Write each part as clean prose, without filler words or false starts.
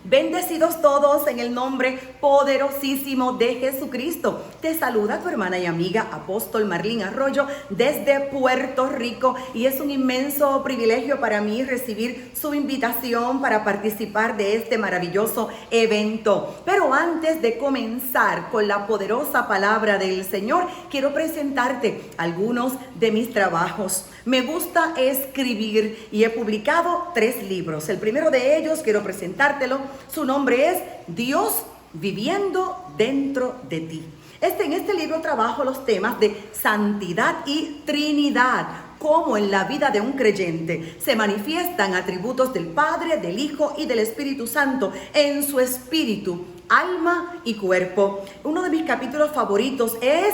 Bendecidos todos en el nombre poderosísimo de Jesucristo. Te saluda tu hermana y amiga Apóstol Marlene Arroyo desde Puerto Rico, y es un inmenso privilegio para mí recibir su invitación para participar de este maravilloso evento. Pero antes de comenzar con la poderosa palabra del Señor, quiero presentarte algunos de mis trabajos. Me gusta escribir y he publicado 3 libros. El primero de ellos quiero presentártelo. Su nombre es Dios viviendo dentro de ti. En este libro trabajo los temas de santidad y Trinidad, cómo en la vida de un creyente se manifiestan atributos del Padre, del Hijo y del Espíritu Santo en su espíritu, alma y cuerpo. Uno de mis capítulos favoritos es: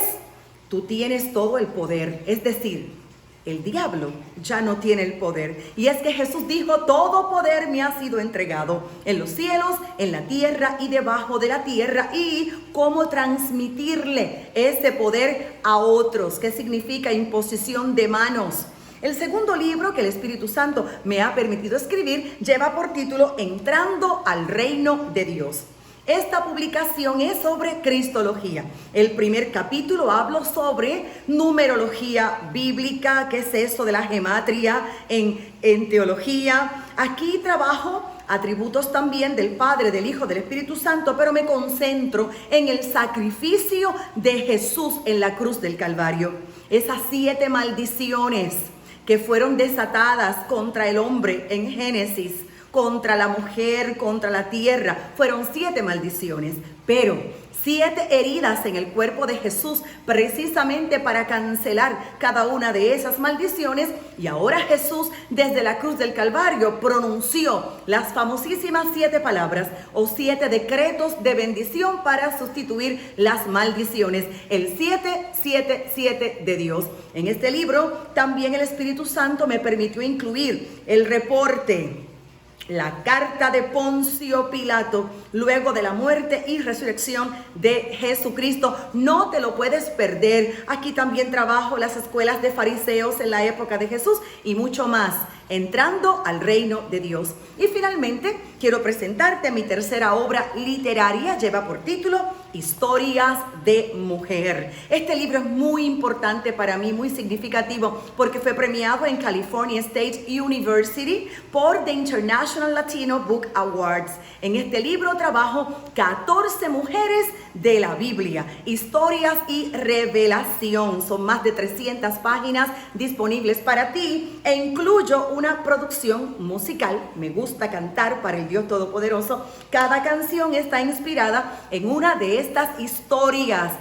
tú tienes todo el poder, es decir, el diablo ya no tiene el poder. Y es que Jesús dijo: todo poder me ha sido entregado en los cielos, en la tierra y debajo de la tierra. Y cómo transmitirle ese poder a otros. ¿Qué significa imposición de manos? El segundo libro que el Espíritu Santo me ha permitido escribir lleva por título Entrando al Reino de Dios. Esta publicación es sobre Cristología. El primer capítulo hablo sobre numerología bíblica, qué es eso de la gematría en teología. Aquí trabajo atributos también del Padre, del Hijo, del Espíritu Santo, pero me concentro en el sacrificio de Jesús en la cruz del Calvario. Esas 7 maldiciones que fueron desatadas contra el hombre en Génesis, contra la mujer, contra la tierra, fueron 7 maldiciones, pero 7 heridas en el cuerpo de Jesús, precisamente para cancelar cada una de esas maldiciones. Y ahora Jesús, desde la cruz del Calvario, pronunció las famosísimas 7 palabras o 7 decretos de bendición para sustituir las maldiciones. El 777 de Dios. En este libro también el Espíritu Santo me permitió incluir el reporte, la carta de Poncio Pilato luego de la muerte y resurrección de Jesucristo. No te lo puedes perder. Aquí también trabajo las escuelas de fariseos en la época de Jesús y mucho más. Entrando al reino de Dios. Y finalmente quiero presentarte mi tercera obra literaria. Lleva por título Historias de Mujer. Este libro es muy importante para mí, muy significativo, porque fue premiado en California State University por The International Latino Book Awards. En este libro trabajo 14 mujeres de la Biblia, historias y revelación. Son más de 300 páginas disponibles para ti e incluyo una producción musical. Me gusta cantar para el Dios Todopoderoso. Cada canción está inspirada en una de estas historias.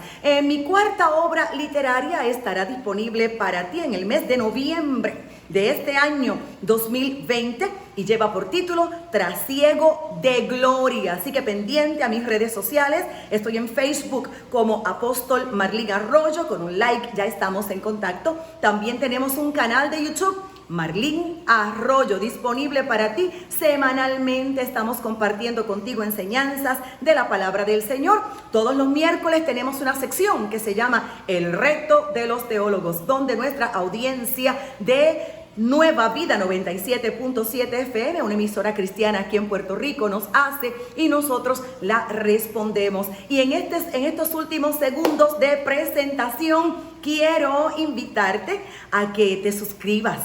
Mi cuarta obra literaria estará disponible para ti en el mes de noviembre de este año 2020 y lleva por título Trasiego de Gloria. Así que pendiente a mis redes sociales. Estoy en Facebook como Apóstol Marlene Arroyo. Con un like ya estamos en contacto. También tenemos un canal de YouTube, Marlene Arroyo, disponible para ti. Semanalmente estamos compartiendo contigo enseñanzas de la palabra del Señor. Todos los miércoles tenemos una sección que se llama El Reto de los Teólogos, donde nuestra audiencia de Nueva Vida 97.7 FM, una emisora cristiana aquí en Puerto Rico, nos hace y nosotros la respondemos. Y en estos últimos segundos de presentación quiero invitarte a que te suscribas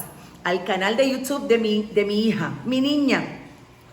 al canal de YouTube de mi hija, mi niña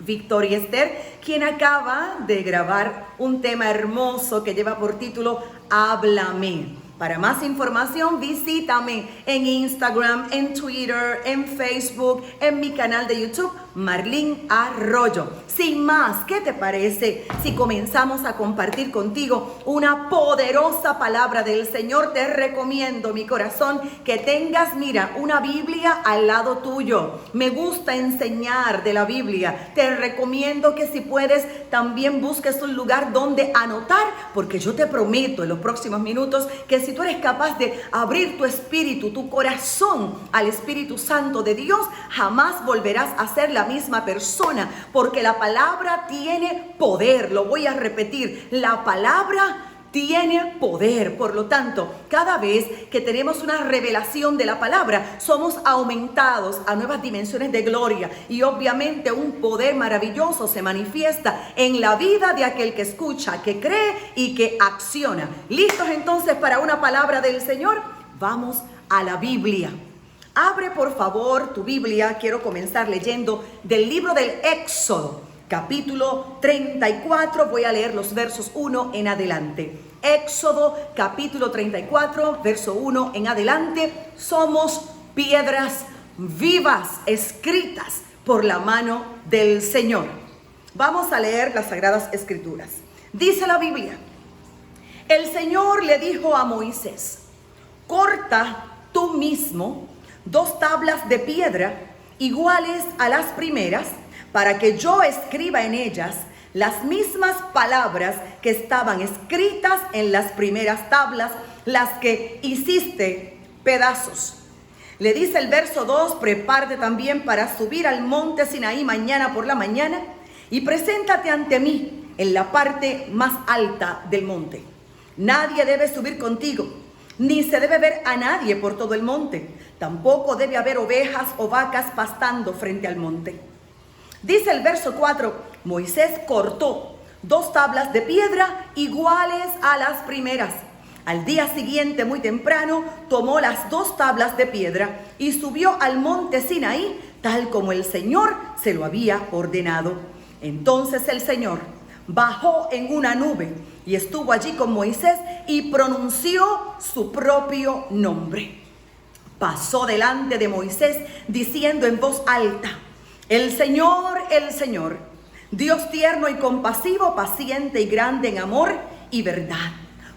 Victoria Esther, quien acaba de grabar un tema hermoso que lleva por título Háblame. Para más información, visítame en Instagram, en Twitter, en Facebook, en mi canal de YouTube, Marlene Arroyo. Sin más, ¿qué te parece si comenzamos a compartir contigo una poderosa palabra del Señor? Te recomiendo, mi corazón, que tengas, mira, una Biblia al lado tuyo. Me gusta enseñar de la Biblia. Te recomiendo que si puedes, también busques un lugar donde anotar, porque yo te prometo en los próximos minutos que si tú eres capaz de abrir tu espíritu, tu corazón al Espíritu Santo de Dios, jamás volverás a ser la misma persona, porque la palabra tiene poder. Lo voy a repetir, la palabra tiene poder. Por lo tanto, cada vez que tenemos una revelación de la palabra, somos aumentados a nuevas dimensiones de gloria. Y obviamente un poder maravilloso se manifiesta en la vida de aquel que escucha, que cree y que acciona. ¿Listos entonces para una palabra del Señor? Vamos a la Biblia. Abre por favor tu Biblia. Quiero comenzar leyendo del libro del Éxodo. Capítulo 34, voy a leer los versos 1 en adelante. Éxodo, capítulo 34, verso 1 en adelante. Somos piedras vivas, escritas por la mano del Señor. Vamos a leer las Sagradas Escrituras. Dice la Biblia: el Señor le dijo a Moisés: corta tú mismo 2 tablas de piedra iguales a las primeras, para que yo escriba en ellas las mismas palabras que estaban escritas en las primeras tablas, las que hiciste pedazos. Le dice el verso 2, prepárate también para subir al monte Sinaí mañana por la mañana y preséntate ante mí en la parte más alta del monte. Nadie debe subir contigo, ni se debe ver a nadie por todo el monte. Tampoco debe haber ovejas o vacas pastando frente al monte. Dice el verso 4, Moisés cortó 2 tablas de piedra iguales a las primeras. Al día siguiente, muy temprano, tomó las 2 tablas de piedra y subió al monte Sinaí, tal como el Señor se lo había ordenado. Entonces el Señor bajó en una nube y estuvo allí con Moisés y pronunció su propio nombre. Pasó delante de Moisés diciendo en voz alta: el Señor, Dios tierno y compasivo, paciente y grande en amor y verdad.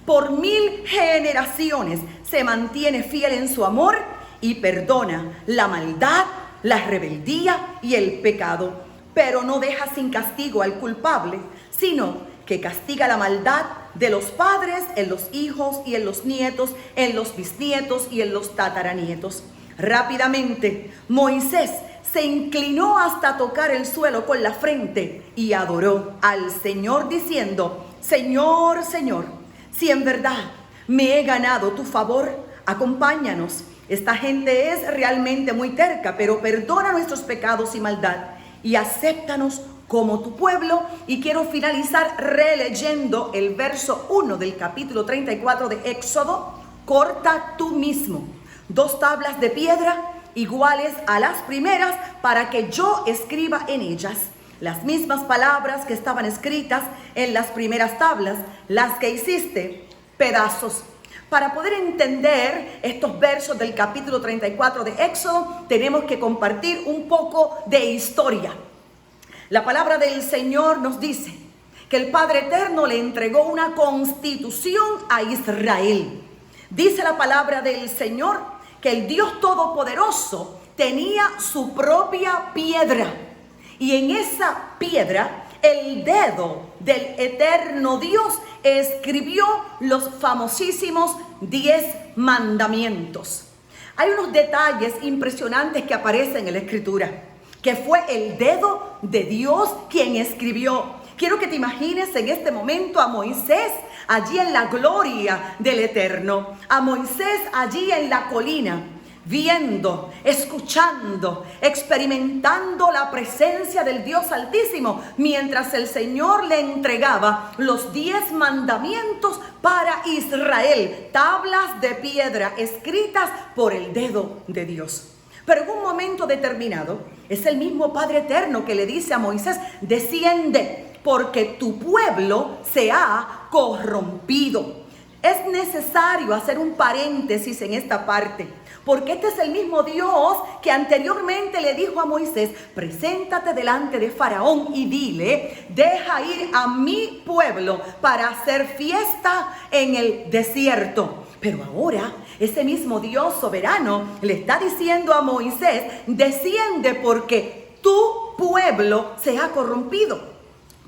Por 1000 generaciones se mantiene fiel en su amor y perdona la maldad, la rebeldía y el pecado. Pero no deja sin castigo al culpable, sino que castiga la maldad de los padres en los hijos y en los nietos, en los bisnietos y en los tataranietos. Rápidamente, Moisés se inclinó hasta tocar el suelo con la frente y adoró al Señor diciendo: Señor, Señor, si en verdad me he ganado tu favor, acompáñanos. Esta gente es realmente muy terca, pero perdona nuestros pecados y maldad y acéptanos como tu pueblo. Y quiero finalizar releyendo el verso 1 del capítulo 34 de Éxodo. Corta tú mismo 2 tablas de piedra iguales a las primeras, para que yo escriba en ellas las mismas palabras que estaban escritas en las primeras tablas, las que hiciste pedazos. Para poder entender estos versos del capítulo 34 de Éxodo, tenemos que compartir un poco de historia. La palabra del Señor nos dice que el Padre Eterno le entregó una constitución a Israel. Dice la palabra del Señor que el Dios Todopoderoso tenía su propia piedra, y en esa piedra el dedo del eterno Dios escribió los famosísimos 10 mandamientos. Hay unos detalles impresionantes que aparecen en la Escritura, que fue el dedo de Dios quien escribió. Quiero que te imagines en este momento a Moisés allí en la gloria del Eterno, a Moisés allí en la colina, viendo, escuchando, experimentando la presencia del Dios Altísimo, mientras el Señor le entregaba los 10 mandamientos para Israel, tablas de piedra escritas por el dedo de Dios. Pero en un momento determinado, es el mismo Padre Eterno que le dice a Moisés: desciende, porque tu pueblo se ha corrompido. Es necesario hacer un paréntesis en esta parte, porque este es el mismo Dios que anteriormente le dijo a Moisés: preséntate delante de Faraón y dile: deja ir a mi pueblo para hacer fiesta en el desierto. Pero ahora ese mismo Dios soberano le está diciendo a Moisés: desciende porque tu pueblo se ha corrompido.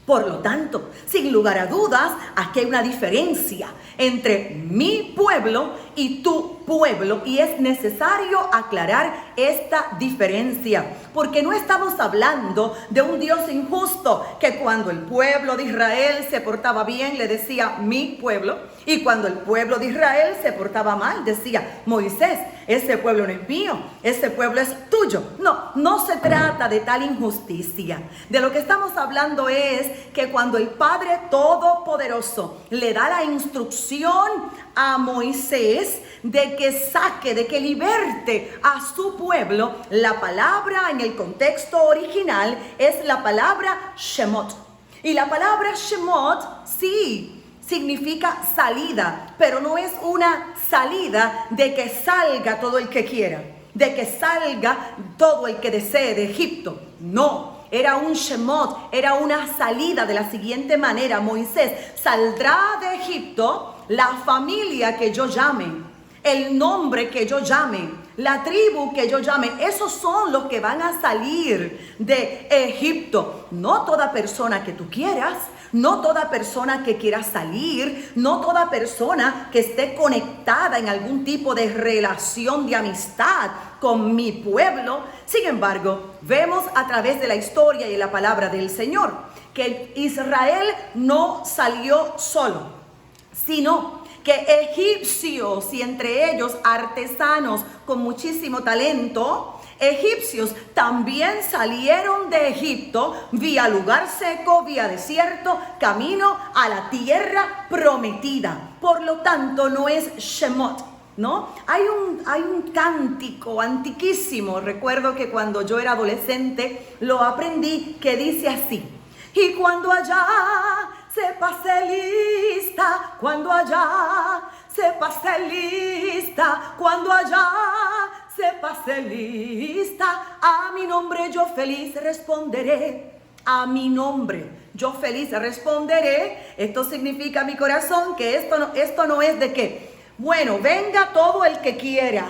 Por lo tanto, sin lugar a dudas, aquí hay una diferencia entre mi pueblo y tu pueblo. Y es necesario aclarar esta diferencia, porque no estamos hablando de un Dios injusto, que cuando el pueblo de Israel se portaba bien, le decía mi pueblo, y cuando el pueblo de Israel se portaba mal, decía Moisés, ese pueblo no es mío, ese pueblo es tuyo. No, no se trata de tal injusticia. De lo que estamos hablando es que cuando el Padre Todopoderoso le da la instrucción a Moisés de que saque, de que liberte a su pueblo, la palabra en el contexto original es la palabra Shemot. Y la palabra Shemot sí significa salida, pero no es una salida de que salga todo el que quiera, de que salga todo el que desee de Egipto. No, era un Shemot, era una salida de la siguiente manera: Moisés, saldrá de Egipto la familia que yo llame, el nombre que yo llame, la tribu que yo llame. Esos son los que van a salir de Egipto. No toda persona que tú quieras, no toda persona que quiera salir, no toda persona que esté conectada en algún tipo de relación de amistad con mi pueblo. Sin embargo, vemos a través de la historia y la palabra del Señor que Israel no salió solo, sino que egipcios, y entre ellos artesanos con muchísimo talento, egipcios también salieron de Egipto vía lugar seco, vía desierto, camino a la tierra prometida. Por lo tanto, no es Shemot, ¿no? Hay un cántico antiquísimo, recuerdo que cuando yo era adolescente lo aprendí, que dice así: y cuando allá se pase lista, cuando allá se pase lista, cuando allá se pase lista, a mi nombre yo feliz responderé, a mi nombre yo feliz responderé. Esto significa, mi corazón, que esto no es de que, bueno, venga todo el que quiera.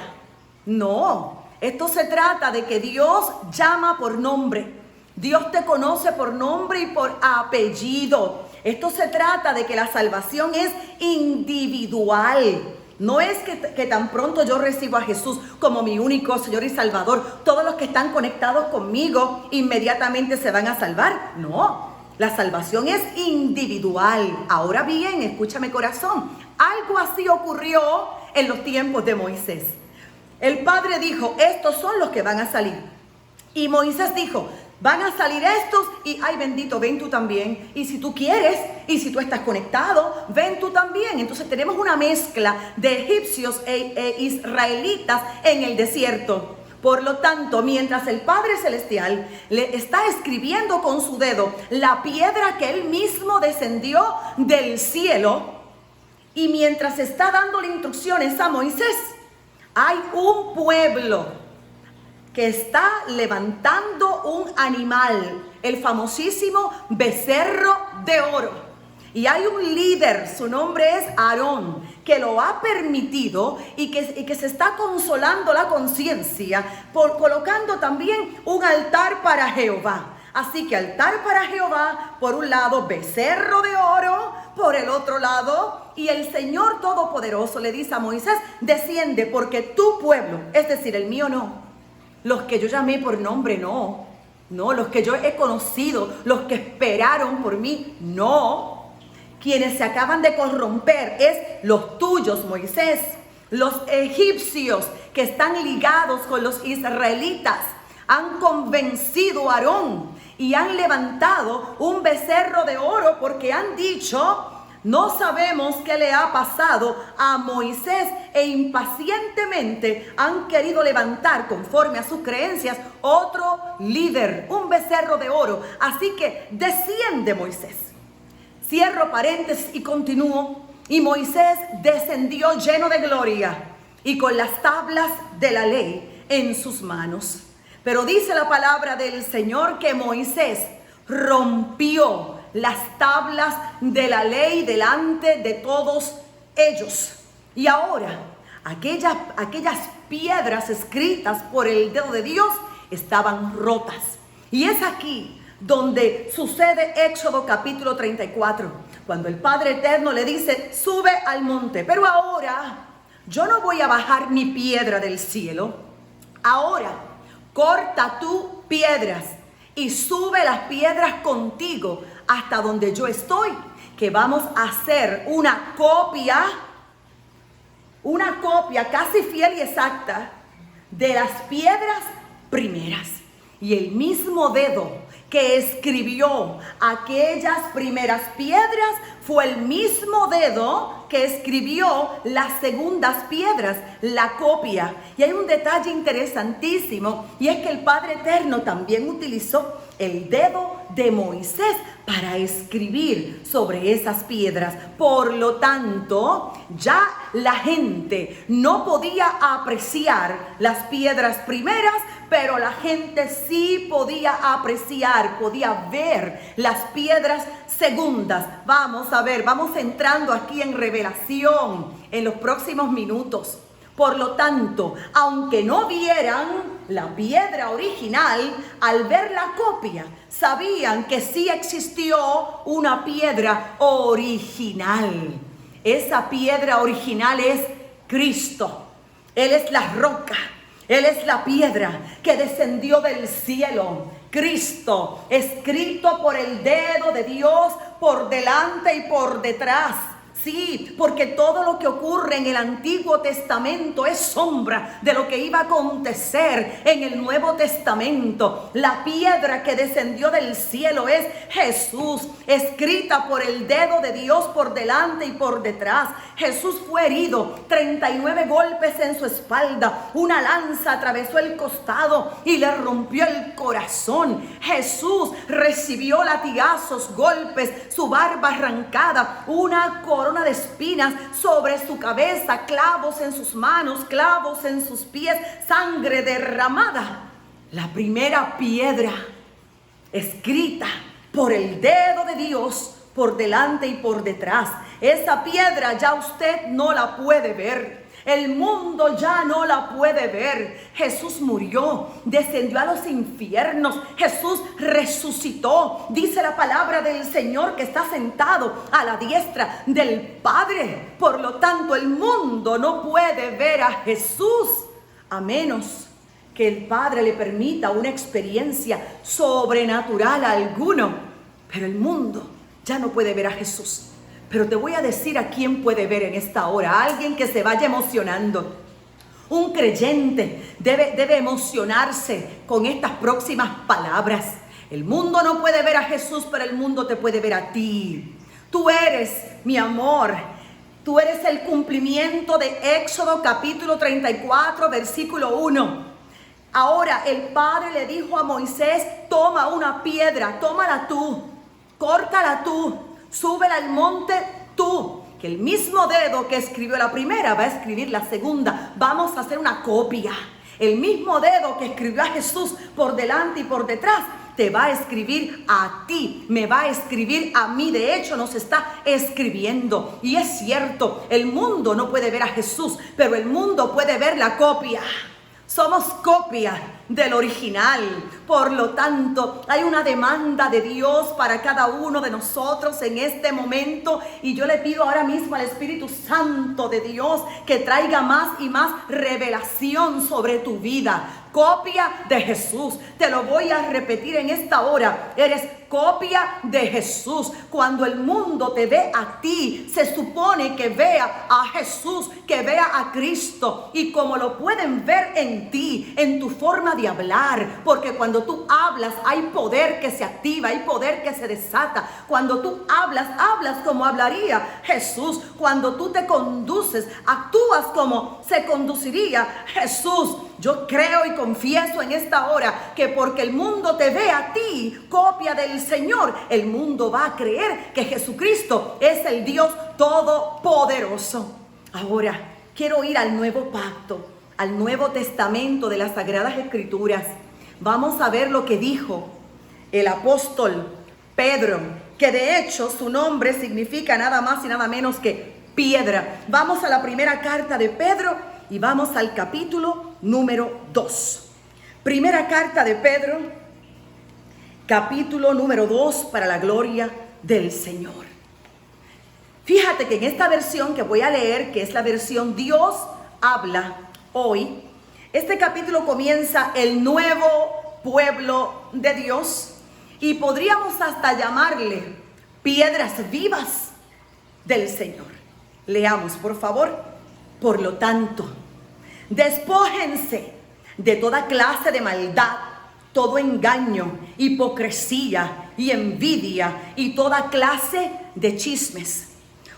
No, esto se trata de que Dios llama por nombre. Dios te conoce por nombre y por apellido. Esto se trata de que la salvación es individual. No es que tan pronto yo recibo a Jesús como mi único Señor y Salvador, todos los que están conectados conmigo inmediatamente se van a salvar. No, la salvación es individual. Ahora bien, escúchame, corazón, algo así ocurrió en los tiempos de Moisés. El Padre dijo, estos son los que van a salir. Y Moisés dijo, van a salir estos y, ay bendito, ven tú también. Y si tú quieres, y si tú estás conectado, ven tú también. Entonces tenemos una mezcla de egipcios e israelitas en el desierto. Por lo tanto, mientras el Padre Celestial le está escribiendo con su dedo la piedra que Él mismo descendió del cielo, y mientras está dándole instrucciones a Moisés, hay un pueblo que está levantando un animal, el famosísimo becerro de oro. Y hay un líder, su nombre es Aarón, que lo ha permitido y que se está consolando la conciencia por colocando también un altar para Jehová. Así que altar para Jehová, por un lado, becerro de oro, por el otro lado, y el Señor Todopoderoso le dice a Moisés, desciende porque tu pueblo, es decir, el mío no, los que yo llamé por nombre no, los que yo he conocido, los que esperaron por mí, no. Quienes se acaban de corromper es los tuyos, Moisés, los egipcios que están ligados con los israelitas. Han convencido a Aarón y han levantado un becerro de oro porque han dicho, no sabemos qué le ha pasado a Moisés, e impacientemente han querido levantar, conforme a sus creencias, otro líder, un becerro de oro. Así que desciende Moisés. Cierro paréntesis y continúo. Y Moisés descendió lleno de gloria y con las tablas de la ley en sus manos. Pero dice la palabra del Señor que Moisés rompió las tablas de la ley delante de todos ellos. Y ahora, aquellas piedras escritas por el dedo de Dios estaban rotas. Y es aquí donde sucede Éxodo capítulo 34, cuando el Padre Eterno le dice, sube al monte. Pero ahora yo no voy a bajar mi piedra del cielo. Ahora, corta tú piedras y sube las piedras contigo hasta donde yo estoy, que vamos a hacer una copia casi fiel y exacta de las piedras primeras. Y el mismo dedo que escribió aquellas primeras piedras fue el mismo dedo que escribió las segundas piedras, la copia. Y hay un detalle interesantísimo, y es que el Padre Eterno también utilizó el dedo de Moisés para escribir sobre esas piedras. Por lo tanto, ya la gente no podía apreciar las piedras primeras, pero la gente sí podía apreciar, podía ver las piedras segundas. Vamos a ver, vamos entrando aquí en revelación en los próximos minutos. Por lo tanto, aunque no vieran la piedra original, al ver la copia, sabían que sí existió una piedra original. Esa piedra original es Cristo. Él es la roca. Él es la piedra que descendió del cielo. Cristo, escrito por el dedo de Dios por delante y por detrás. Sí, porque todo lo que ocurre en el Antiguo Testamento es sombra de lo que iba a acontecer en el Nuevo Testamento. La piedra que descendió del cielo es Jesús, escrita por el dedo de Dios por delante y por detrás. Jesús fue herido, 39 golpes en su espalda, una lanza atravesó el costado y le rompió el corazón. Jesús recibió latigazos, golpes, su barba arrancada, una corona de espinas sobre su cabeza, clavos en sus manos, clavos en sus pies, sangre derramada. La primera piedra escrita por el dedo de Dios por delante y por detrás. Esa piedra ya usted no la puede ver. El mundo ya no la puede ver. Jesús murió, descendió a los infiernos. Jesús resucitó. Dice la palabra del Señor que está sentado a la diestra del Padre. Por lo tanto, el mundo no puede ver a Jesús a menos que el Padre le permita una experiencia sobrenatural a alguno. Pero el mundo ya no puede ver a Jesús. Pero te voy a decir a quién puede ver en esta hora. Alguien que se vaya emocionando. Un creyente debe emocionarse con estas próximas palabras. El mundo no puede ver a Jesús, pero el mundo te puede ver a ti. Tú eres, mi amor, tú eres el cumplimiento de Éxodo capítulo 34, versículo 1. Ahora el Padre le dijo a Moisés: toma una piedra, tómala tú, córtala tú, súbela al monte tú, que el mismo dedo que escribió la primera va a escribir la segunda. Vamos a hacer una copia. El mismo dedo que escribió a Jesús por delante y por detrás te va a escribir a ti, me va a escribir a mí. De hecho, nos está escribiendo. Y es cierto, el mundo no puede ver a Jesús, pero el mundo puede ver la copia. Somos copia del original. Por lo tanto, hay una demanda de Dios para cada uno de nosotros en este momento. Y yo le pido ahora mismo al Espíritu Santo de Dios que traiga más y más revelación sobre tu vida. Copia de Jesús. Te lo voy a repetir en esta hora. Eres copia de Jesús. Cuando el mundo te ve a ti, se supone que vea a Jesús, que vea a Cristo. Y como lo pueden ver en ti, en tu forma de hablar, porque cuando tú hablas hay poder que se activa, hay poder que se desata. Cuando tú hablas como hablaría Jesús. Cuando tú te conduces, actúas como se conduciría Jesús. Yo creo y confieso en esta hora que porque el mundo te ve a ti, copia del Señor, el mundo va a creer que Jesucristo es el Dios todopoderoso. Ahora, quiero ir al Nuevo Pacto, al Nuevo Testamento de las Sagradas Escrituras. Vamos a ver lo que dijo el apóstol Pedro, que de hecho su nombre significa nada más y nada menos que piedra. Vamos a la primera carta de Pedro y vamos al capítulo número 2. Primera carta de Pedro, capítulo número 2, para la gloria del Señor. Fíjate que en esta versión que voy a leer, que es la versión Dios habla hoy. Este capítulo comienza el nuevo pueblo de Dios y podríamos hasta llamarle piedras vivas del Señor. Leamos, por favor. Por lo tanto, despójense de toda clase de maldad, todo engaño, hipocresía y envidia y toda clase de chismes.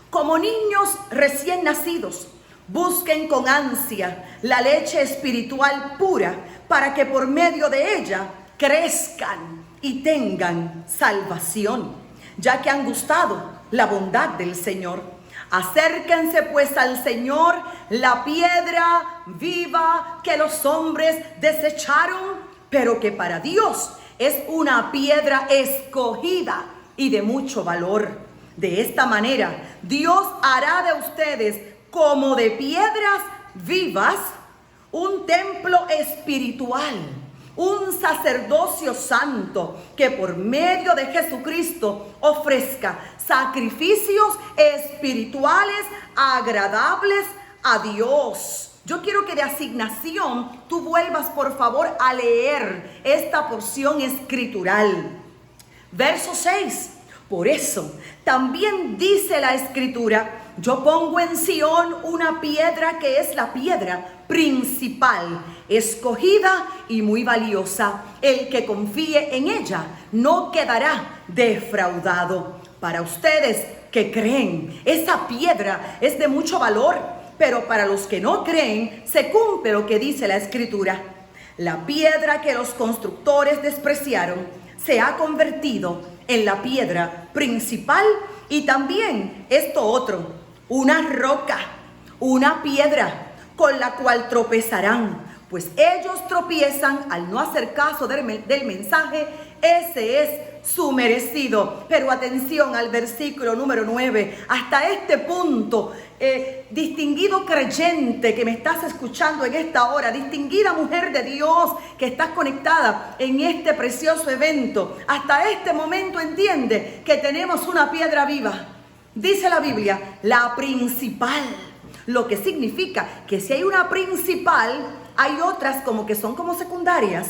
Como niños recién nacidos, busquen con ansia la leche espiritual pura para que por medio de ella crezcan y tengan salvación, ya que han gustado la bondad del Señor. Acérquense pues al Señor, la piedra viva que los hombres desecharon, pero que para Dios es una piedra escogida y de mucho valor. De esta manera, Dios hará de ustedes como de piedras vivas, un templo espiritual, un sacerdocio santo que por medio de Jesucristo ofrezca sacrificios espirituales agradables a Dios. Yo quiero que de asignación tú vuelvas por favor a leer esta porción escritural. Verso 6. Por eso también dice la escritura: yo pongo en Sión una piedra que es la piedra principal, escogida y muy valiosa. El que confíe en ella no quedará defraudado. Para ustedes que creen, esa piedra es de mucho valor, pero para los que no creen, se cumple lo que dice la escritura. La piedra que los constructores despreciaron se ha convertido en la piedra principal, y también esto otro, una roca, una piedra con la cual tropezarán, pues ellos tropiezan al no hacer caso del mensaje. Ese es su merecido. Pero atención al versículo número 9. Hasta este punto, distinguido creyente que me estás escuchando en esta hora, distinguida mujer de Dios que estás conectada en este precioso evento, hasta este momento entiende que tenemos una piedra viva. Dice la Biblia, la principal. Lo que significa que si hay una principal, hay otras como que son como secundarias.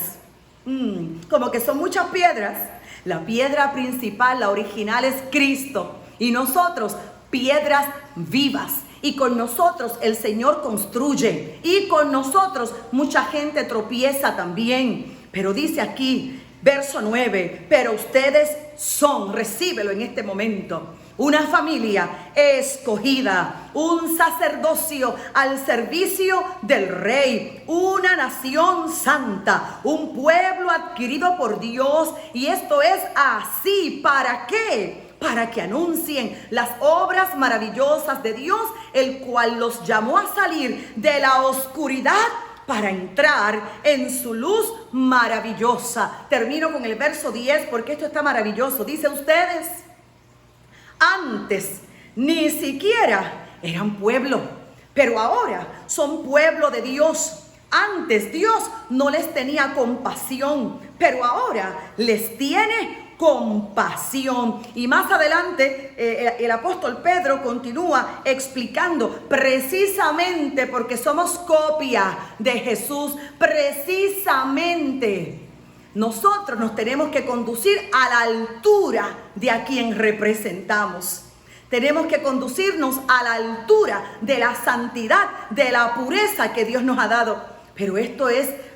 Como que son muchas piedras. La piedra principal, la original, es Cristo. Y nosotros, piedras vivas. Y con nosotros el Señor construye. Y con nosotros mucha gente tropieza también. Pero dice aquí, verso 9, pero ustedes son, recíbelo en este momento, una familia escogida, un sacerdocio al servicio del Rey, una nación santa, un pueblo adquirido por Dios. Y esto es así, ¿para qué? Para que anuncien las obras maravillosas de Dios, el cual los llamó a salir de la oscuridad para entrar en su luz maravillosa. Termino con el verso 10 porque esto está maravilloso. Dice: ustedes antes ni siquiera eran pueblo, pero ahora son pueblo de Dios. Antes Dios no les tenía compasión, pero ahora les tiene compasión. Y más adelante el apóstol Pedro continúa explicando, precisamente porque somos copia de Jesús, precisamente nosotros nos tenemos que conducir a la altura de a quien representamos. Tenemos que conducirnos a la altura de la santidad, de la pureza que Dios nos ha dado. Pero esto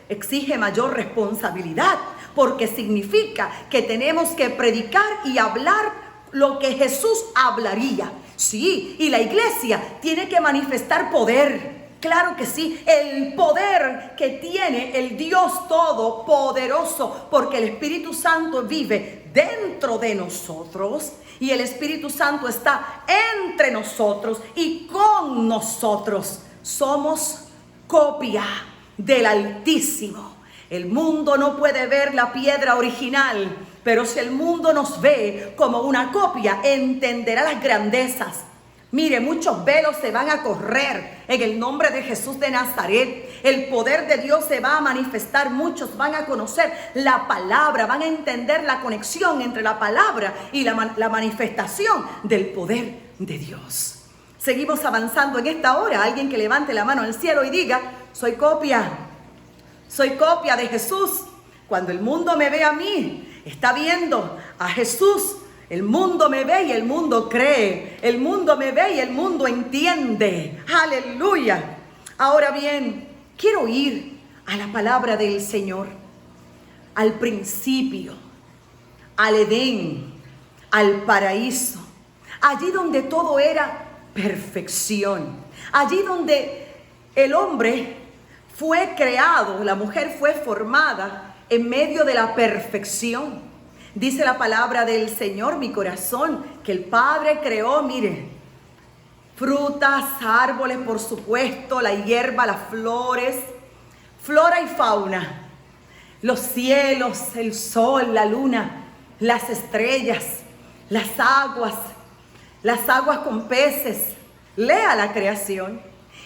exige mayor responsabilidad, porque significa que tenemos que predicar y hablar lo que Jesús hablaría. Sí, y la iglesia tiene que manifestar poder. Claro que sí, el poder que tiene el Dios Todopoderoso, porque el Espíritu Santo vive dentro de nosotros y el Espíritu Santo está entre nosotros y con nosotros. Somos copia del Altísimo. El mundo no puede ver la piedra original, pero si el mundo nos ve como una copia, entenderá las grandezas. Mire, muchos velos se van a correr en el nombre de Jesús de Nazaret. El poder de Dios se va a manifestar. Muchos van a conocer la palabra, van a entender la conexión entre la palabra y la manifestación del poder de Dios. Seguimos avanzando en esta hora. Alguien que levante la mano al cielo y diga: soy copia de Jesús. Cuando el mundo me ve a mí, está viendo a Jesús. El mundo me ve y el mundo cree. El mundo me ve y el mundo entiende. Aleluya. Ahora bien, quiero ir a la palabra del Señor, al principio, al Edén, al paraíso, allí donde todo era perfección, allí donde el hombre fue creado, la mujer fue formada en medio de la perfección. Dice la palabra del Señor, mi corazón, que el Padre creó, mire, frutas, árboles, por supuesto, la hierba, las flores, flora y fauna, los cielos, el sol, la luna, las estrellas, las aguas con peces. Lea la creación.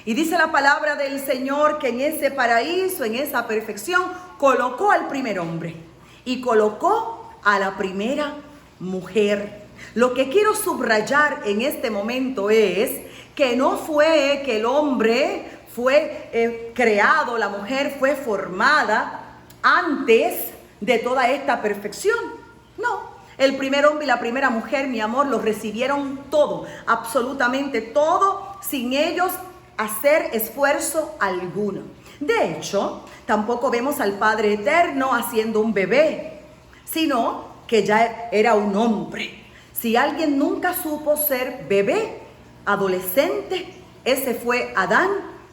Y dice la palabra del Señor que en ese paraíso, en esa perfección, colocó al primer hombre y colocó a la primera mujer. Lo que quiero subrayar en este momento es que no fue que el hombre fue creado, la mujer fue formada antes de toda esta perfección. No, el primer hombre y la primera mujer, mi amor, los recibieron todo, absolutamente todo, sin ellos hacer esfuerzo alguno. De hecho, tampoco vemos al Padre Eterno haciendo un bebé, sino que ya era un hombre. Si alguien nunca supo ser bebé, adolescente, ese fue Adán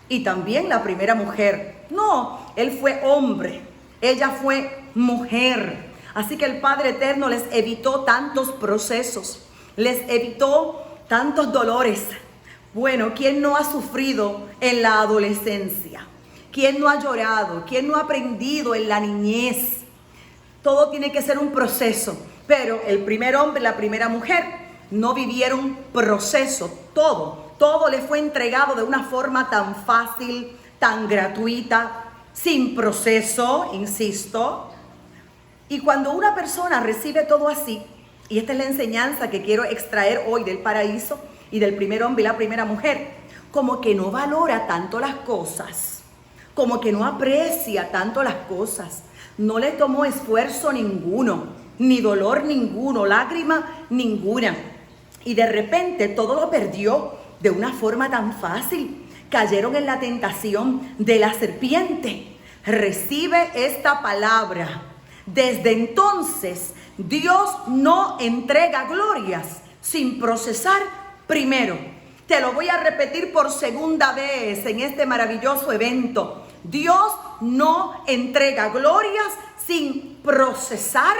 y también la primera mujer. No, él fue hombre, ella fue mujer. Así que el Padre Eterno les evitó tantos procesos, les evitó tantos dolores. Bueno, ¿quién no ha sufrido en la adolescencia? ¿Quién no ha llorado? ¿Quién no ha aprendido en la niñez? Todo tiene que ser un proceso, pero el primer hombre y la primera mujer no vivieron proceso. Todo le fue entregado de una forma tan fácil, tan gratuita, sin proceso, insisto. Y cuando una persona recibe todo así, y esta es la enseñanza que quiero extraer hoy del paraíso y del primer hombre y la primera mujer, como que no valora tanto las cosas, como que no aprecia tanto las cosas. No le tomó esfuerzo ninguno, ni dolor ninguno, lágrima ninguna. Y de repente todo lo perdió de una forma tan fácil. Cayeron en la tentación de la serpiente. Recibe esta palabra. Desde entonces, Dios no entrega glorias sin procesar primero. Te lo voy a repetir por segunda vez en este maravilloso evento. Dios no entrega glorias sin procesar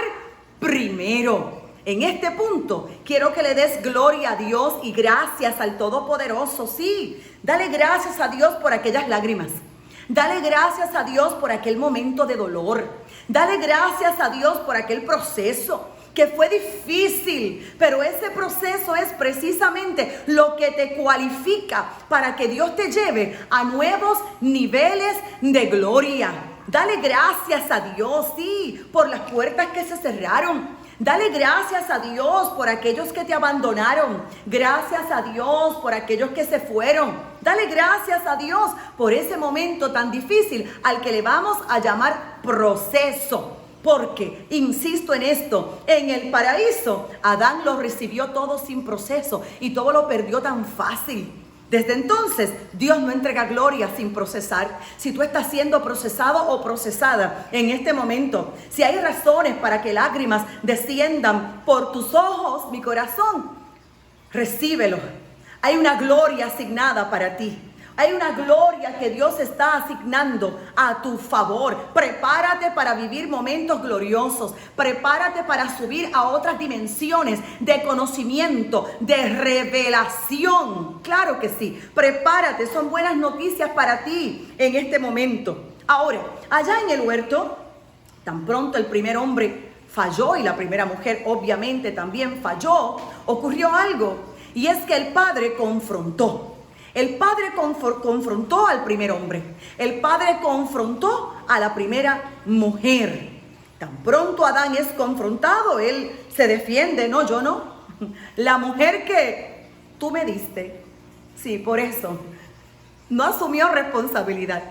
primero. En este punto quiero que le des gloria a Dios y gracias al Todopoderoso. Sí, dale gracias a Dios por aquellas lágrimas. Dale gracias a Dios por aquel momento de dolor. Dale gracias a Dios por aquel proceso que fue difícil, pero ese proceso es precisamente lo que te cualifica para que Dios te lleve a nuevos niveles de gloria. Dale gracias a Dios, sí, por las puertas que se cerraron. Dale gracias a Dios por aquellos que te abandonaron. Gracias a Dios por aquellos que se fueron. Dale gracias a Dios por ese momento tan difícil al que le vamos a llamar proceso. Porque, insisto en esto, en el paraíso, Adán lo recibió todo sin proceso y todo lo perdió tan fácil. Desde entonces, Dios no entrega gloria sin procesar. Si tú estás siendo procesado o procesada en este momento, si hay razones para que lágrimas desciendan por tus ojos, mi corazón, recíbelo. Hay una gloria asignada para ti. Hay una gloria que Dios está asignando a tu favor. Prepárate para vivir momentos gloriosos. Prepárate para subir a otras dimensiones de conocimiento, de revelación. Claro que sí. Prepárate. Son buenas noticias para ti en este momento. Ahora, allá en el huerto, tan pronto el primer hombre falló y la primera mujer obviamente también falló, ocurrió algo. Y es que el Padre confrontó. El Padre confrontó al primer hombre. El Padre confrontó a la primera mujer. Tan pronto Adán es confrontado, él se defiende. No, yo no. La mujer que tú me diste, Sí, por eso. No asumió responsabilidad.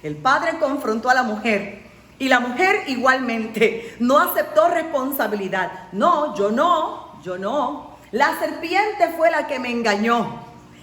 El padre confrontó a la mujer y la mujer igualmente no aceptó responsabilidad. No, yo no. La serpiente fue la que me engañó.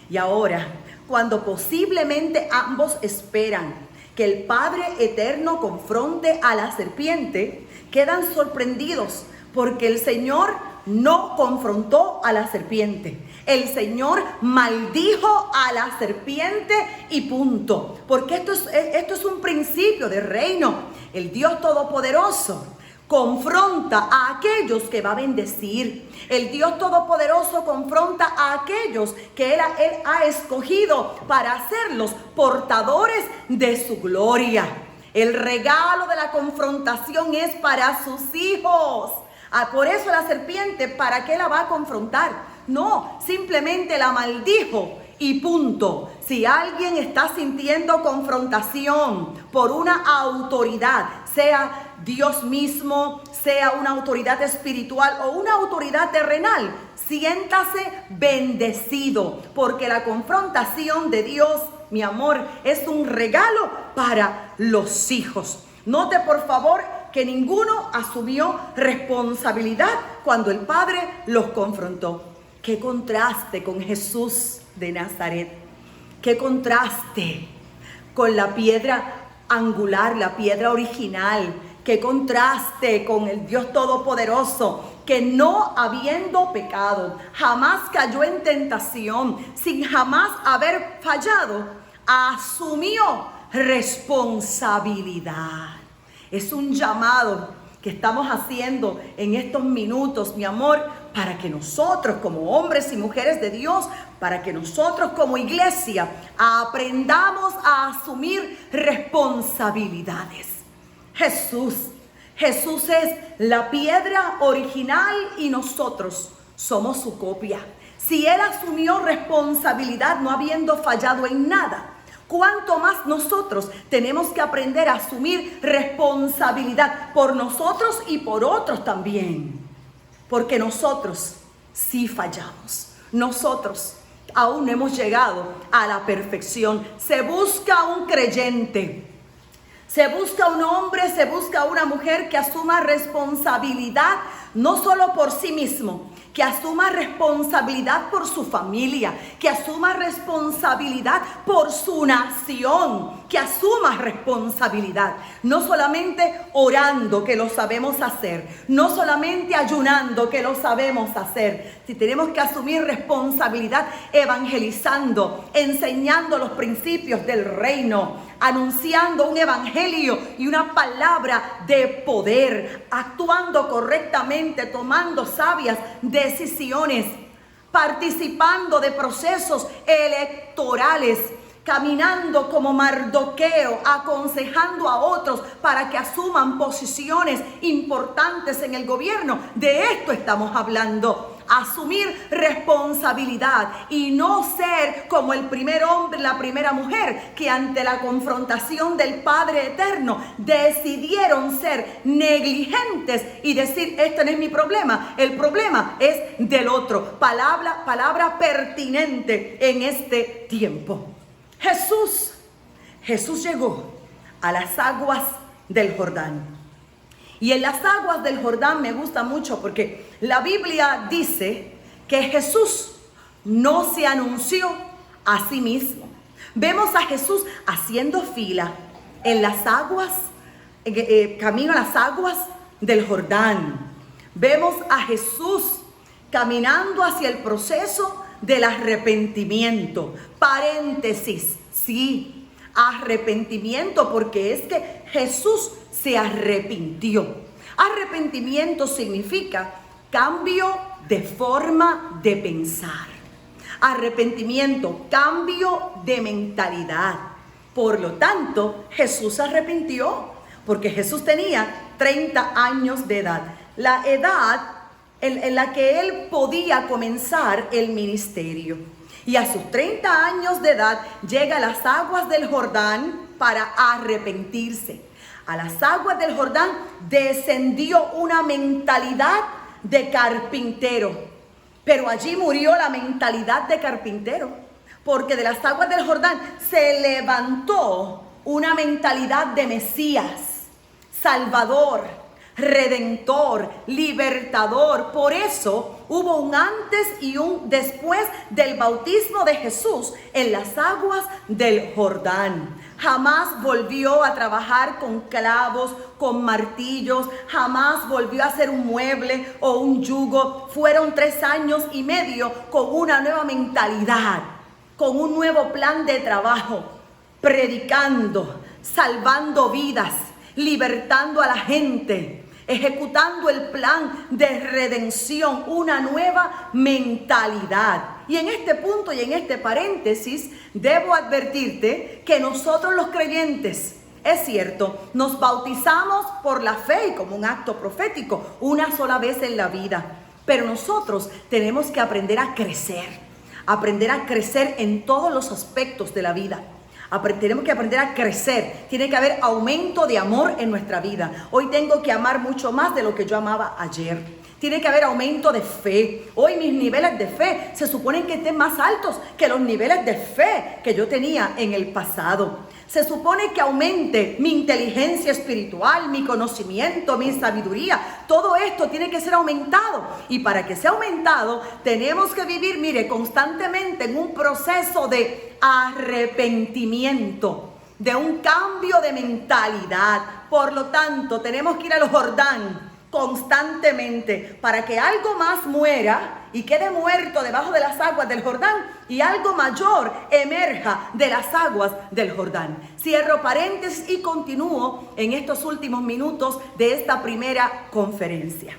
Y ahora, cuando posiblemente ambos esperan que el Padre Eterno confronte a la serpiente, quedan sorprendidos porque el Señor no confrontó a la serpiente. El Señor maldijo a la serpiente y punto. Porque esto es un principio de reino. El Dios Todopoderoso confronta a aquellos que va a bendecir. El Dios Todopoderoso confronta a aquellos que Él ha escogido para hacerlos portadores de su gloria. El regalo de la confrontación es para sus hijos. Por eso la serpiente, ¿para qué la va a confrontar? No, simplemente la maldijo y punto. Si alguien está sintiendo confrontación por una autoridad, sea Dios mismo, sea una autoridad espiritual o una autoridad terrenal, siéntase bendecido, porque la confrontación de Dios, mi amor, es un regalo para los hijos. Note por favor que ninguno asumió responsabilidad cuando el Padre los confrontó. Qué contraste con Jesús de Nazaret. Qué contraste con la piedra angular, la piedra original. Qué contraste con el Dios Todopoderoso, que no habiendo pecado, jamás cayó en tentación, sin jamás haber fallado, asumió responsabilidad. Es un llamado que estamos haciendo en estos minutos, mi amor, para que nosotros como hombres y mujeres de Dios, para que nosotros como iglesia aprendamos a asumir responsabilidades. Jesús es la piedra original y nosotros somos su copia. Si Él asumió responsabilidad no habiendo fallado en nada, ¿cuánto más nosotros tenemos que aprender a asumir responsabilidad por nosotros y por otros también? Porque nosotros sí fallamos. Nosotros aún no hemos llegado a la perfección. Se busca un creyente. Se busca un hombre, se busca una mujer que asuma responsabilidad no solo por sí mismo, que asuma responsabilidad por su familia, que asuma responsabilidad por su nación, que asuma responsabilidad, no solamente orando, que lo sabemos hacer, no solamente ayunando, que lo sabemos hacer, si tenemos que asumir responsabilidad evangelizando, enseñando los principios del reino, anunciando un evangelio y una palabra de poder, actuando correctamente, tomando sabias decisiones, participando de procesos electorales, caminando como Mardoqueo, aconsejando a otros para que asuman posiciones importantes en el gobierno. De esto estamos hablando. Asumir responsabilidad y no ser como el primer hombre, la primera mujer, que ante la confrontación del Padre Eterno decidieron ser negligentes y decir: este no es mi problema, el problema es del otro. Palabra pertinente en este tiempo. Jesús llegó a las aguas del Jordán. Y en las aguas del Jordán me gusta mucho porque la Biblia dice que Jesús no se anunció a sí mismo. Vemos a Jesús haciendo fila en las aguas, camino a las aguas del Jordán. Vemos a Jesús caminando hacia el proceso del arrepentimiento. Paréntesis, sí, arrepentimiento, porque es que Jesús se arrepintió. Arrepentimiento significa cambio de forma de pensar. Arrepentimiento, cambio de mentalidad. Por lo tanto, Jesús se arrepintió porque Jesús tenía 30 años de edad. La edad en la que él podía comenzar el ministerio. Y a sus 30 años de edad llega a las aguas del Jordán para arrepentirse. A las aguas del Jordán descendió una mentalidad de carpintero. Pero allí murió la mentalidad de carpintero. porque de las aguas del Jordán se levantó una mentalidad de Mesías, Salvador, Redentor, Libertador. Por eso hubo un antes y un después del bautismo de Jesús en las aguas del Jordán. Jamás volvió a trabajar con clavos, con martillos, jamás volvió a hacer un mueble o un yugo. Fueron 3 años y medio con una nueva mentalidad, con un nuevo plan de trabajo, predicando, salvando vidas, libertando a la gente, ejecutando el plan de redención, una nueva mentalidad. Y en este punto y en este paréntesis, debo advertirte que nosotros los creyentes, es cierto, nos bautizamos por la fe y como un acto profético, una sola vez en la vida. Pero nosotros tenemos que aprender a crecer en todos los aspectos de la vida. Tenemos que aprender a crecer. Tiene que haber aumento de amor en nuestra vida. Hoy tengo que amar mucho más de lo que yo amaba ayer. Tiene que haber aumento de fe. Hoy mis niveles de fe se suponen que estén más altos que los niveles de fe que yo tenía en el pasado. Se supone que aumente mi inteligencia espiritual, mi conocimiento, mi sabiduría. Todo esto tiene que ser aumentado. Y para que sea aumentado, tenemos que vivir, mire, constantemente en un proceso de arrepentimiento, de un cambio de mentalidad. Por lo tanto, tenemos que ir al Jordán constantemente para que algo más muera y quede muerto debajo de las aguas del Jordán y algo mayor emerja de las aguas del Jordán. Cierro paréntesis y continúo en estos últimos minutos de esta primera conferencia.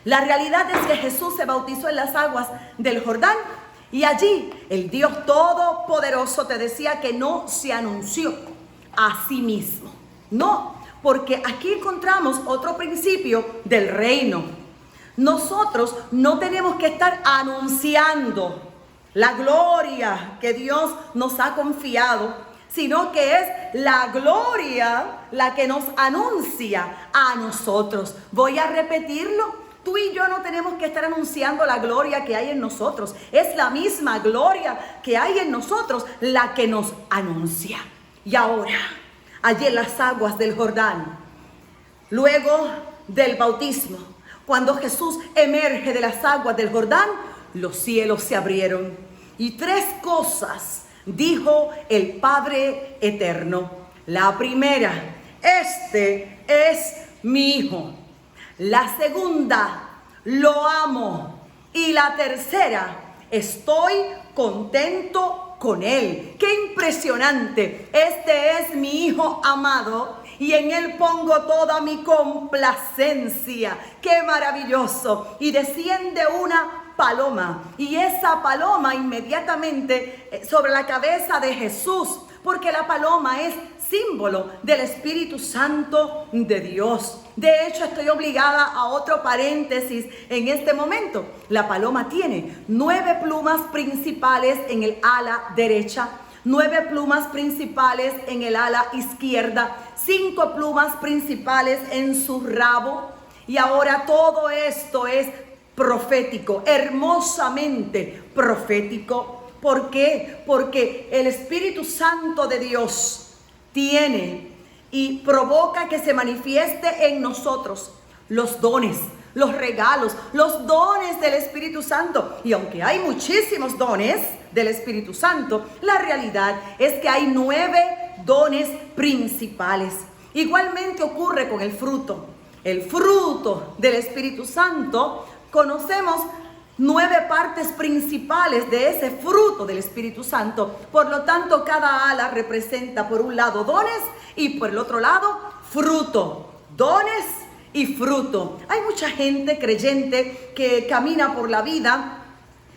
La realidad es que Jesús se bautizó en las aguas del Jordán y allí el Dios Todopoderoso, te decía, que no se anunció a sí mismo. No, porque aquí encontramos otro principio del reino. Nosotros no tenemos que estar anunciando la gloria que Dios nos ha confiado, sino que es la gloria la que nos anuncia a nosotros. Voy a repetirlo. Tú y yo no tenemos que estar anunciando la gloria que hay en nosotros. Es la misma gloria que hay en nosotros la que nos anuncia. Y ahora, allí en las aguas del Jordán, luego del bautismo, cuando Jesús emerge de las aguas del Jordán, los cielos se abrieron y 3 cosas dijo el Padre Eterno. La primera: este es mi Hijo. La segunda: lo amo. Y la tercera: estoy contento con Él. ¡Qué impresionante! Este es mi Hijo amado y en Él pongo toda mi complacencia. ¡Qué maravilloso! Y desciende una paloma, y esa paloma inmediatamente sobre la cabeza de Jesús, porque la paloma es símbolo del Espíritu Santo de Dios. De hecho, estoy obligada a otro paréntesis en este momento. La paloma tiene 9 plumas principales en el ala derecha, 9 plumas principales en el ala izquierda, 5 plumas principales en su rabo. Y ahora todo esto es profético, hermosamente profético. ¿Por qué? Porque el Espíritu Santo de Dios tiene y provoca que se manifieste en nosotros los dones, los regalos, los dones del Espíritu Santo. Y aunque hay muchísimos dones del Espíritu Santo, la realidad es que hay 9 dones principales. Igualmente ocurre con el fruto. El fruto del Espíritu Santo, conocemos 9 partes principales de ese fruto del Espíritu Santo. Por lo tanto, cada ala representa por un lado dones y por el otro lado fruto. Dones y fruto. Hay mucha gente creyente que camina por la vida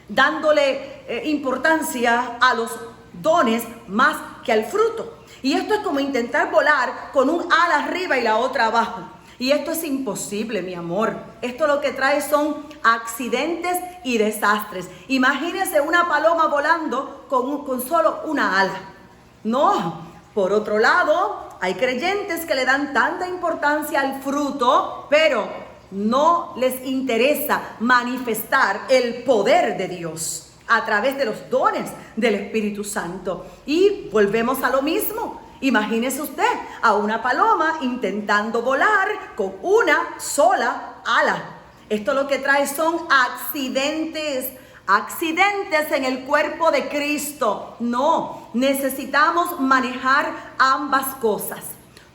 dándole importancia a los dones más que al fruto. Y esto es como intentar volar con un ala arriba y la otra abajo. Y esto es imposible, mi amor. Esto lo que trae son accidentes y desastres. Imagínense una paloma volando con solo una ala. No. Por otro lado, hay creyentes que le dan tanta importancia al fruto, pero no les interesa manifestar el poder de Dios. a través de los dones del Espíritu Santo. Y volvemos a lo mismo. Imagínese usted a una paloma intentando volar con una sola ala. Esto lo que trae son accidentes en el cuerpo de Cristo. No, necesitamos manejar ambas cosas.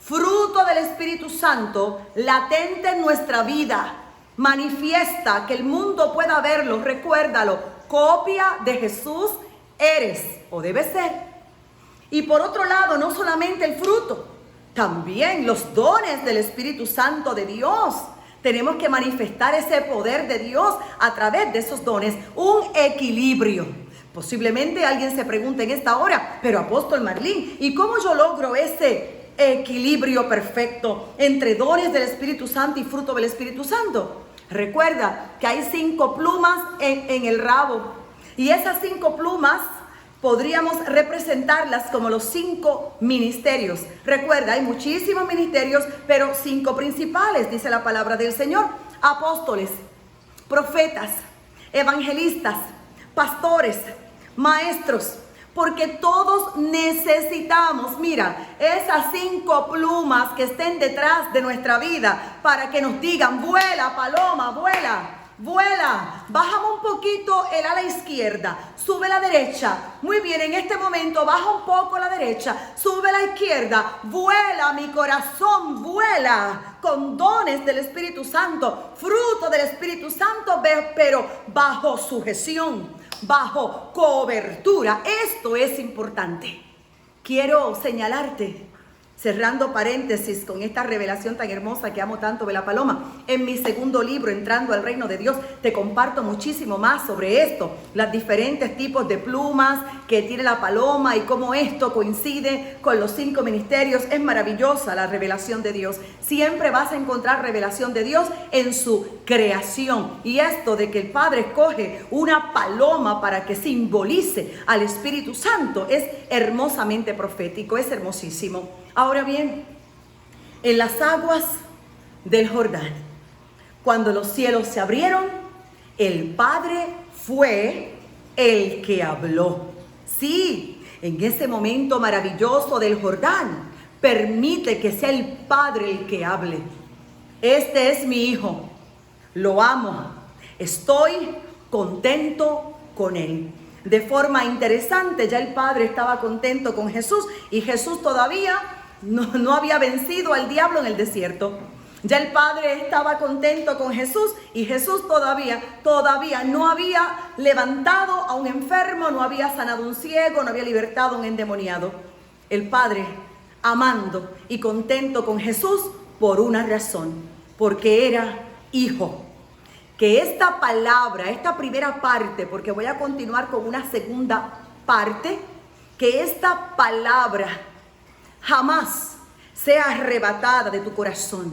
Fruto del Espíritu Santo latente en nuestra vida, manifiesta que el mundo pueda verlo. Recuérdalo, copia de Jesús eres o debes ser. Y por otro lado, no solamente el fruto, también los dones del Espíritu Santo de Dios. Tenemos que manifestar ese poder de Dios a través de esos dones. Un equilibrio. Posiblemente alguien se pregunte en esta hora, pero Apóstol Marlene, ¿y cómo yo logro ese equilibrio perfecto entre dones del Espíritu Santo y fruto del Espíritu Santo? Recuerda que hay 5 plumas en el rabo. Y esas 5 plumas podríamos representarlas como los 5 ministerios. Recuerda, hay muchísimos ministerios, pero 5 principales, dice la palabra del Señor. Apóstoles, profetas, evangelistas, pastores, maestros. Porque todos necesitamos, mira, esas 5 plumas que estén detrás de nuestra vida para que nos digan: vuela, paloma, vuela. Vuela, bájame un poquito el ala izquierda, sube la derecha. Muy bien, en este momento baja un poco la derecha, sube la izquierda. Vuela, mi corazón, vuela, con dones del Espíritu Santo, fruto del Espíritu Santo, pero bajo sujeción, bajo cobertura. Esto es importante. Quiero señalarte, cerrando paréntesis con esta revelación tan hermosa que amo tanto de la paloma. En mi segundo libro, Entrando al Reino de Dios, te comparto muchísimo más sobre esto. Los diferentes tipos de plumas que tiene la paloma y cómo esto coincide con los 5 ministerios. Es maravillosa la revelación de Dios. Siempre vas a encontrar revelación de Dios en su creación. Y esto de que el Padre escoge una paloma para que simbolice al Espíritu Santo es hermosamente profético, es hermosísimo. Ahora bien, en las aguas del Jordán, cuando los cielos se abrieron, el Padre fue el que habló. Sí, en ese momento maravilloso del Jordán, permite que sea el Padre el que hable. Este es mi Hijo, lo amo, estoy contento con él. De forma interesante, ya el Padre estaba contento con Jesús y Jesús todavía no había vencido al diablo en el desierto. Ya el Padre estaba contento con Jesús y Jesús todavía no había levantado a un enfermo, no había sanado a un ciego, no había libertado a un endemoniado. El Padre amando y contento con Jesús por una razón, porque era hijo. Que esta palabra, esta primera parte, porque voy a continuar con una segunda parte, que esta palabra jamás sea arrebatada de tu corazón,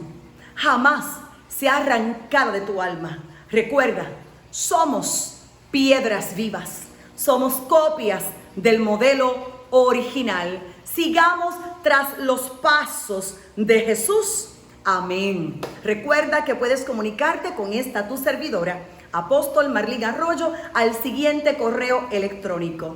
jamás sea arrancada de tu alma. Recuerda, somos piedras vivas, somos copias del modelo original. Sigamos tras los pasos de Jesús. Amén. Recuerda que puedes comunicarte con esta tu servidora, Apóstol Marlene Arroyo, al siguiente correo electrónico: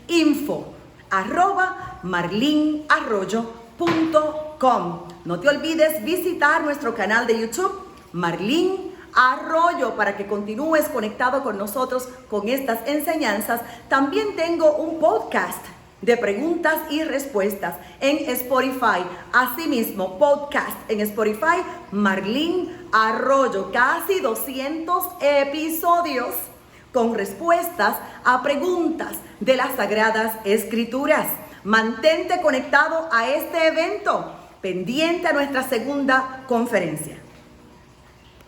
info@marlenearroyo.com. No te olvides visitar nuestro canal de YouTube, Marlene Arroyo, para que continúes conectado con nosotros con estas enseñanzas. También tengo un podcast de preguntas y respuestas en Spotify. Asimismo, podcast en Spotify, Marlene Arroyo. Casi 200 episodios con respuestas a preguntas de las Sagradas Escrituras. Mantente conectado a este evento, pendiente a nuestra segunda conferencia.